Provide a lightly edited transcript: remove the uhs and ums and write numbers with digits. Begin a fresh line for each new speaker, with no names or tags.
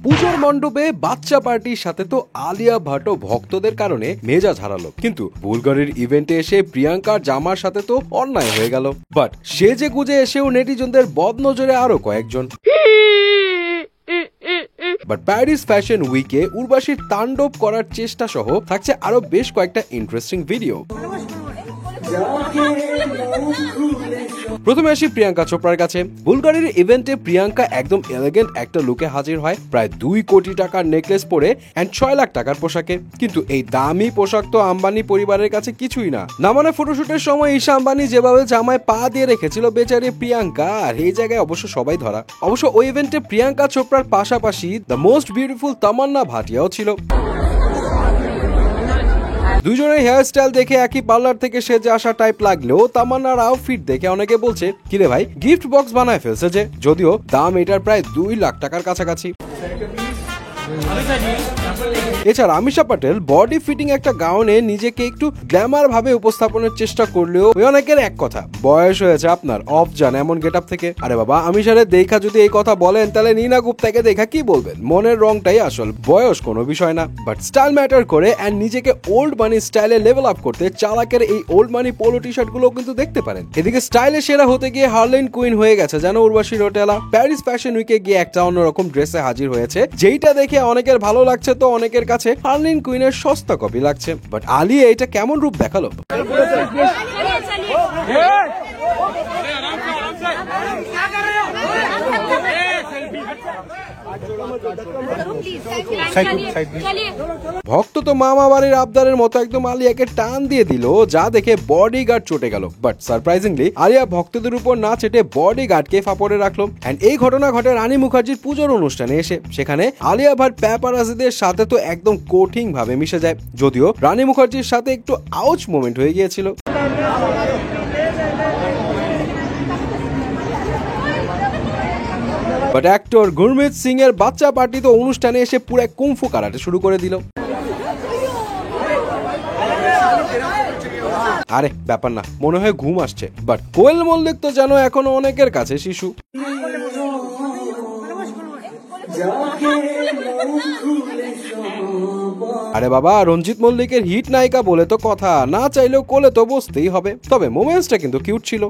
পুজোর মণ্ডপে বাচ্চা পার্টির সাথে তো আলিয়া ভাটও ভক্তদের কারণে মেজাজ হারালো, কিন্তু বুলগারির ইভেন্টে এসে প্রিয়াঙ্কার জামার সাথে তো অন্যায় হয়ে গেল। বাট সেজে গুজে এসেও নেটিজনদের বদনজরে আরো কয়েকজন। বাট প্যারিস ফ্যাশন উইকে উর্বশীর তাণ্ডব করার চেষ্টা সহ থাকছে আরো বেশ কয়েকটা ইন্টারেস্টিং ভিডিও। প্রথমে আসি প্রিয়াঙ্কা চোপড়ার কাছে। বুলগারির ইভেন্টে প্রিয়াঙ্কা একদম এলিগেন্ট একটা লুকে হাজির হয়, প্রায় 2 কোটি টাকার নেকলেস পরে এন্ড 6 লাখ টাকার পোশাকে। কিন্তু এই দামি পোশাক তো আম্বানি পরিবারের কাছে কিছুই না। মানে ফটোশুটের সময় ঈশা আম্বানি যেভাবে জামায় পা দিয়ে রেখেছিল বেচারি প্রিয়াঙ্কা, আর এই জায়গায় অবশ্য সবাই ধরা। অবশ্য ওই ইভেন্টে প্রিয়াঙ্কা চোপড়ার পাশাপাশি দ্য মোস্ট বিউটিফুল তামান্না ভাটিয়াও ছিল। দুজনের হেয়ার স্টাইল দেখে একই পার্লার থেকে সেজে আসা টাইপ লাগলেও তামান্নার আউটফিট দেখে অনেকে বলছে, কিরে ভাই গিফট বক্স বানায় ফেলছে যে, যদিও দাম এটার প্রায় 2 লাখ টাকার কাছাকাছি। এছাড়া আমিষা পাটেল বডি ফিটিং একটা গাউনে নিজেকে একটু গ্ল্যামার ভাবে উপস্থাপনের চেষ্টা করলেও ওই অনেকের এক কথা, বয়স হয়েছে আপনার, অফ যান এমন গেটআপ থেকে। আরে বাবা, আমিষারে দেখা যদি এই কথা বলেন তাহলে নীনা গুপ্তাকে দেখা কি বলবেন? মনের রংটাই আসল, বয়স কোনো বিষয় না। বাট স্টাইল ম্যাটার করে এন্ড নিজেকে ওল্ড মানি স্টাইলে লেভেল আপ করতে চালাকের এই ওল্ড মানি পোলো টি শার্ট গুলো কিন্তু দেখতে পারেন। এদিকে স্টাইলে সেরা হতে গিয়ে হার্লেন কুইন হয়ে গেছে যেন উর্বশী রটেলা। প্যারিস ফ্যাশন উইকে গিয়ে একটা অন্যরকম ড্রেসে হাজির হয়েছে, যেইটা দেখে অনেকের ভালো লাগছে তো অনেকের কাছে হার্লেন কুইনের সস্তা কপি লাগছে। বাট আলিয়া এটা কেমন রূপ দেখালো? ভক্ত তো মামা বাড়ির আবদারের মতো একদম আলিয়াকে টান দিয়ে দিল, যা দেখে বডিগার্ড চটে গেল। বাট সারপ্রাইজিংলি আলিয়া ভক্তদের উপর না চেটে বডিগার্ডকে ফাপড়ে রাখলো। এন্ড এই ঘটনা ঘটে রানী মুখার্জির পুজোর অনুষ্ঠানে এসে। সেখানে আলিয়া ভাট প্যাপারাজিদের সাথে তো একদম কঠিন ভাবে মিশে যায়, যদিও রানী মুখার্জির সাথে একটু আউচ মোমেন্ট হয়ে গিয়েছিল। বাট অ্যাক্টর গুরমিত সিং এর বাচ্চা পার্টি তো অনুষ্ঠানে এসে পুরো কুংফু কারাটে শুরু করে দিল। আরে ব্যাপার না, মনে হয় ঘুম আসছে। বাট কোয়েল মল্লিক তো যেন এখনো অনেকের কাছে শিশু। আরে বাবা, রঞ্জিত মল্লিকের হিট নায়িকা বলে তো কথা, না চাইলেও কোলে তো বসতেই হবে। তবে মোমেন্টসটা কিন্তু কিউট ছিল।